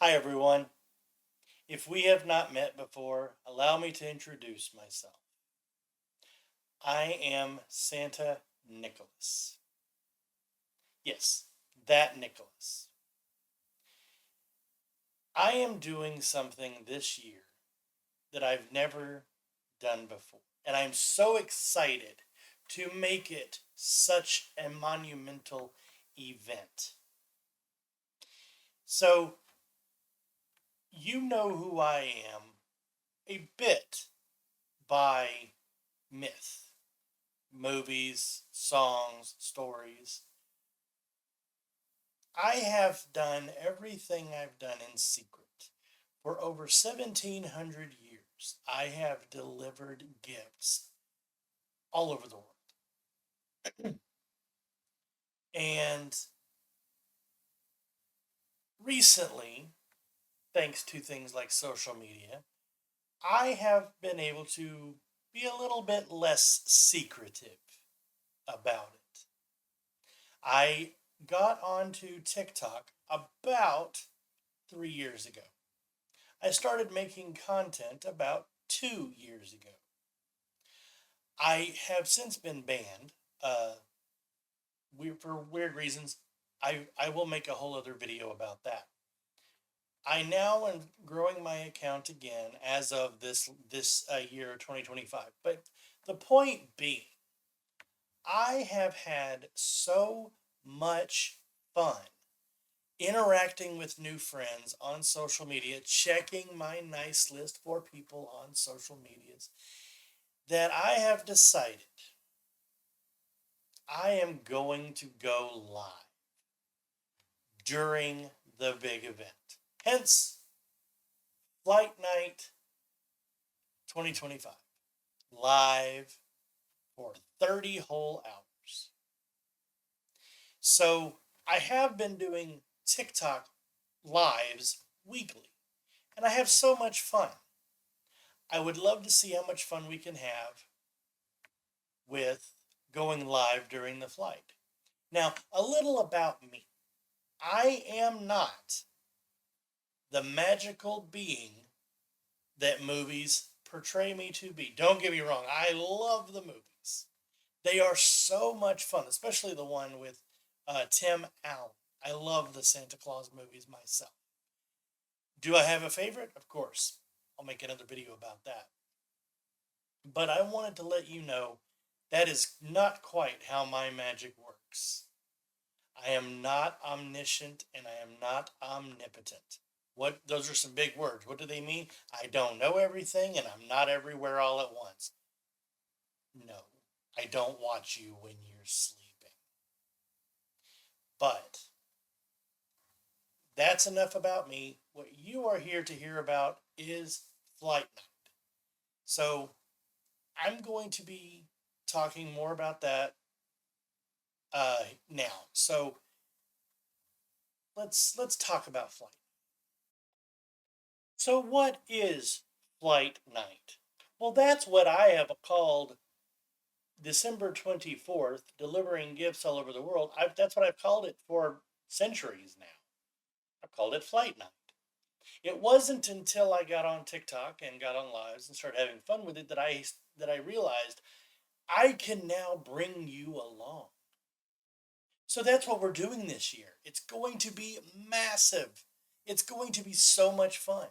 Hi, everyone. If we have not met before, allow me to introduce myself. I am Santa Nicholas. Yes, that Nicholas. I am doing something this year that I've never done before. And I'm so excited to make it such a monumental event. So, you know who I am a bit by myth. Movies, songs, stories. I have done everything I've done in secret. For over 1700 years, I have delivered gifts all over the world. And recently, thanks to things like social media, I have been able to be a little bit less secretive about it. I got onto TikTok about 3 years ago. I started making content about 2 years ago. I have since been banned. For weird reasons. I will make a whole other video about that. I now am growing my account again as of this year 2025. But the point being, I have had so much fun interacting with new friends on social media, checking my nice list for people on social medias, that I have decided I am going to go live during the big event. Hence, Flight Night 2025, live for 30 whole hours. So I have been doing TikTok lives weekly, and I have so much fun. I would love to see how much fun we can have with going live during the flight. Now, a little about me. I am not the magical being that movies portray me to be. Don't get me wrong, I love the movies. They are so much fun, especially the one with Tim Allen. I love the Santa Claus movies myself. Do I have a favorite? Of course. I'll make another video about that. But I wanted to let you know that is not quite how my magic works. I am not omniscient and I am not omnipotent. What those are some big words. What do they mean? I don't know everything and I'm not everywhere all at once. No, I don't watch you when you're sleeping. But that's enough about me. What you are here to hear about is Flight Night. So I'm going to be talking more about that now. So let's talk about Flight. So what is Flight Night? Well, that's what I have called December 24th, delivering gifts all over the world. That's what I've called it for centuries now. I've called it Flight Night. It wasn't until I got on TikTok and got on lives and started having fun with it that I realized I can now bring you along. So that's what we're doing this year. It's going to be massive. It's going to be so much fun.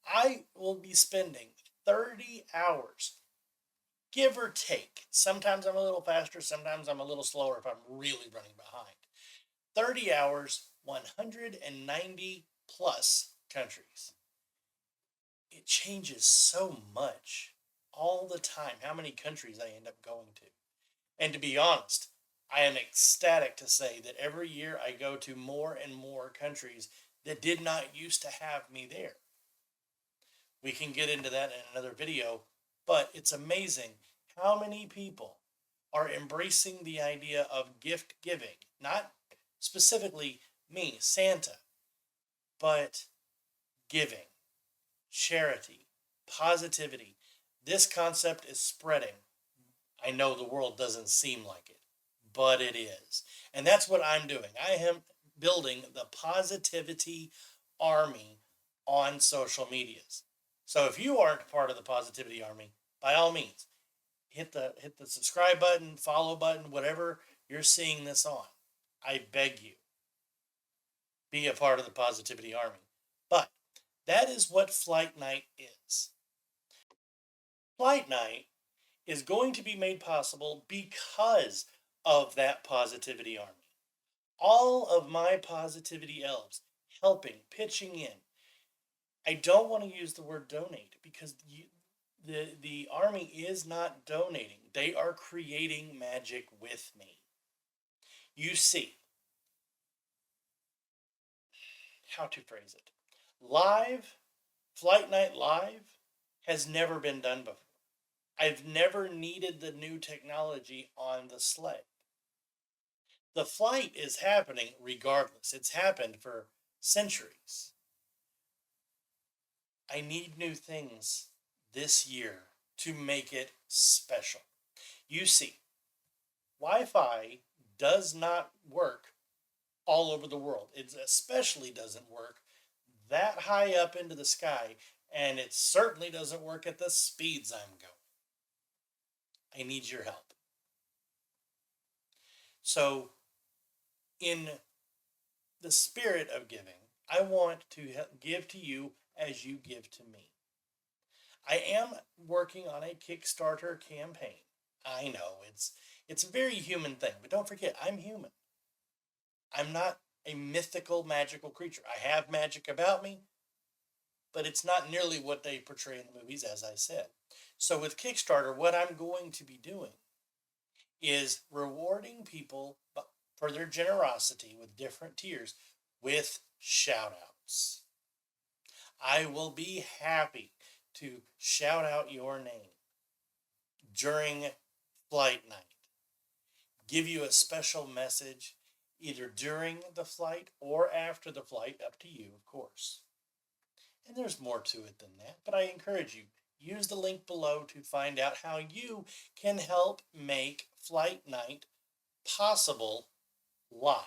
I will be spending 30 hours, give or take. Sometimes I'm a little faster, sometimes I'm a little slower if I'm really running behind. 30 hours, 190 plus countries. It changes so much all the time how many countries I end up going to. And to be honest, I am ecstatic to say that every year I go to more and more countries that did not used to have me there. We can get into that in another video, but it's amazing how many people are embracing the idea of gift giving, not specifically me, Santa, but giving, charity, positivity. This concept is spreading. I know the world doesn't seem like it, but it is. And that's what I'm doing. I am building the positivity army on social medias. So if you aren't part of the positivity army, by all means, hit the subscribe button, follow button, whatever you're seeing this on. I beg you, be a part of the positivity army. But that is what Flight Night is. Flight Night is going to be made possible because of that positivity army. All of my positivity elves helping, pitching in. I don't want to use the word donate because the army is not donating. They are creating magic with me. You see, how to phrase it. Live, Flight Night Live has never been done before. I've never needed the new technology on the sleigh. The flight is happening regardless. It's happened for centuries. I need new things this year to make it special. You see, Wi Fi does not work all over the world. It especially doesn't work that high up into the sky, and it certainly doesn't work at the speeds I'm going. I need your help. So, in the spirit of giving, I want to give to you as you give to me. I am working on a Kickstarter campaign. I know it's a very human thing, but don't forget, I'm human. I'm not a mythical, magical creature. I have magic about me, but it's not nearly what they portray in the movies, as I said. So with Kickstarter, what I'm going to be doing is rewarding people for their generosity with different tiers with shout outs. I will be happy to shout out your name during flight night, give you a special message either during the flight or after the flight, up to you, of course. And there's more to it than that, but I encourage you, use the link below to find out how you can help make flight night possible live.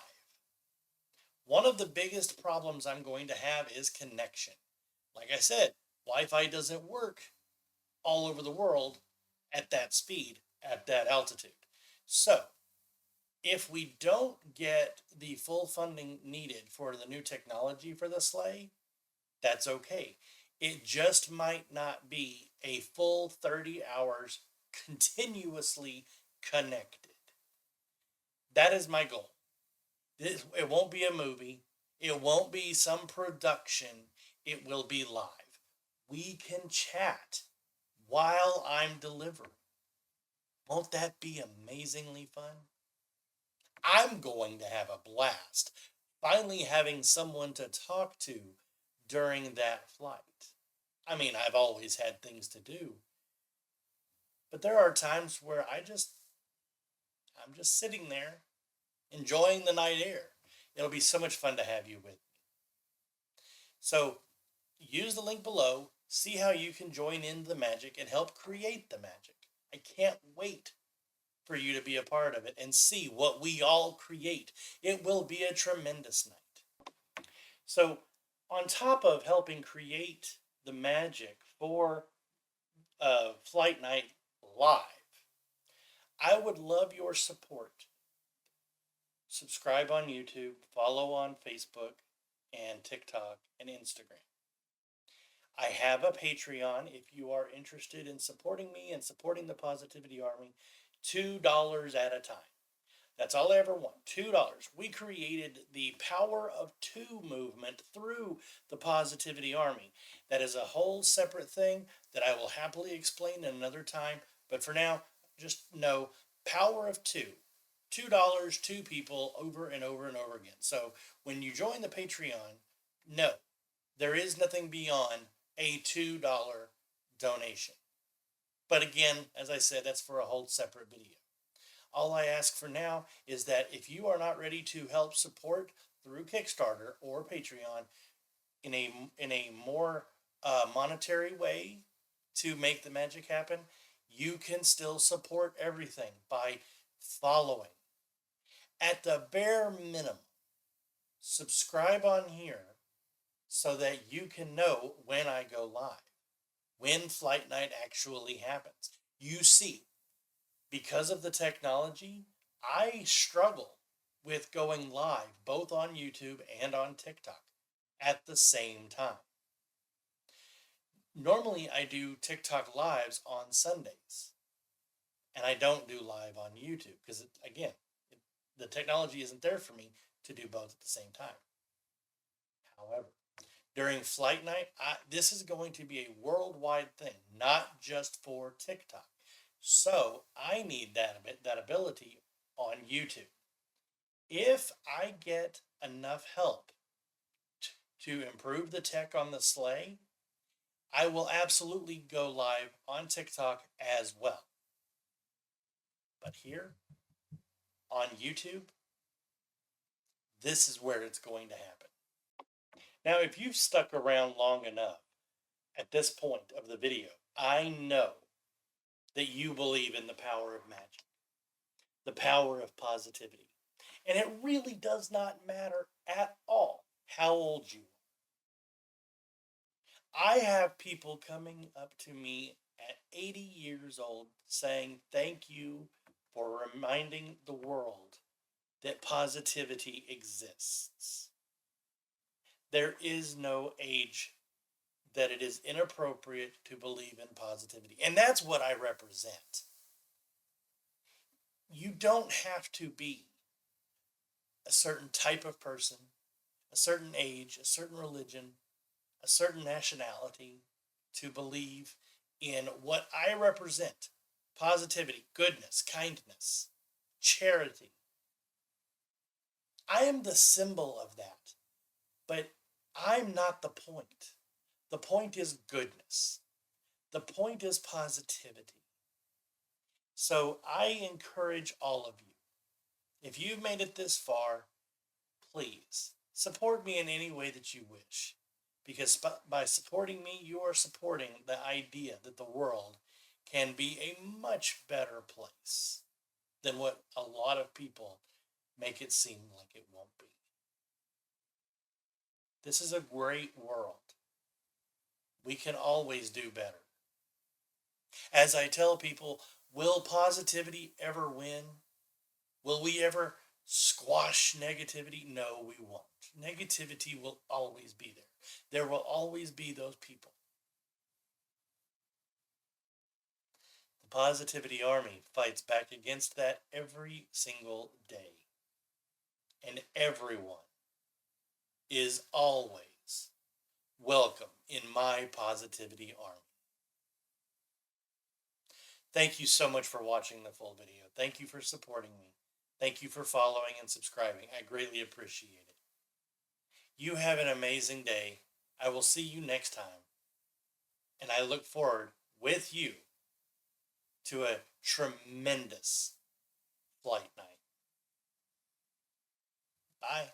One of the biggest problems I'm going to have is connection. Like I said, Wi-Fi doesn't work all over the world at that speed, at that altitude. So, if we don't get the full funding needed for the new technology for the sleigh, that's okay. It just might not be a full 30 hours continuously connected. That is my goal. It won't be a movie. It won't be some production. It will be live. We can chat while I'm delivering. Won't that be amazingly fun? I'm going to have a blast finally having someone to talk to during that flight. I mean, I've always had things to do, but there are times where I'm just sitting there enjoying the night air. It'll be so much fun to have you with me. So use the link below, see how you can join in the magic and help create the magic. I can't wait for you to be a part of it and see what we all create. It will be a tremendous night. So, on top of helping create the magic for Flight Night Live, I would love your support. Subscribe on YouTube, follow on Facebook and TikTok and Instagram. I have a Patreon if you are interested in supporting me and supporting the Positivity Army, $2 at a time. That's all I ever want, $2. We created the Power of Two movement through the Positivity Army. That is a whole separate thing that I will happily explain in another time. But for now, just know Power of Two. $2, two people over and over and over again. So when you join the Patreon, no, there is nothing beyond a $2 donation. But again, as I said, that's for a whole separate video. All I ask for now is that if you are not ready to help support through Kickstarter or Patreon in a more monetary way to make the magic happen, you can still support everything by following. At the bare minimum, subscribe on here so that you can know when I go live, when Flight Night actually happens. You see, because of the technology, I struggle with going live both on YouTube and on TikTok at the same time. Normally, I do TikTok lives on Sundays, and I don't do live on YouTube because, again, the technology isn't there for me to do both at the same time. However, during Flight Night, this is going to be a worldwide thing, not just for TikTok. So I need that ability on YouTube. If I get enough help to improve the tech on the sleigh, I will absolutely go live on TikTok as well. But here on YouTube, this is where it's going to happen. Now, if you've stuck around long enough at this point of the video, I know that you believe in the power of magic, the power of positivity. And it really does not matter at all how old you are. I have people coming up to me at 80 years old saying, "Thank you for reminding the world that positivity exists." There is no age that it is inappropriate to believe in positivity. And that's what I represent. You don't have to be a certain type of person, a certain age, a certain religion, a certain nationality to believe in what I represent: positivity, goodness, kindness, charity. I am the symbol of that, but I'm not the point. The point is goodness. The point is positivity. So I encourage all of you, if you've made it this far, please support me in any way that you wish. Because by supporting me, you are supporting the idea that the world can be a much better place than what a lot of people make it seem like it won't be. This is a great world. We can always do better. As I tell people, will positivity ever win? Will we ever squash negativity? No, we won't. Negativity will always be there. There will always be those people. The Positivity Army fights back against that every single day. And everyone is always welcome in my Positivity Army. Thank you so much for watching the full video. Thank you for supporting me. Thank you for following and subscribing. I greatly appreciate it. You have an amazing day. I will see you next time. And I look forward with you to a tremendous Flight Night. Bye.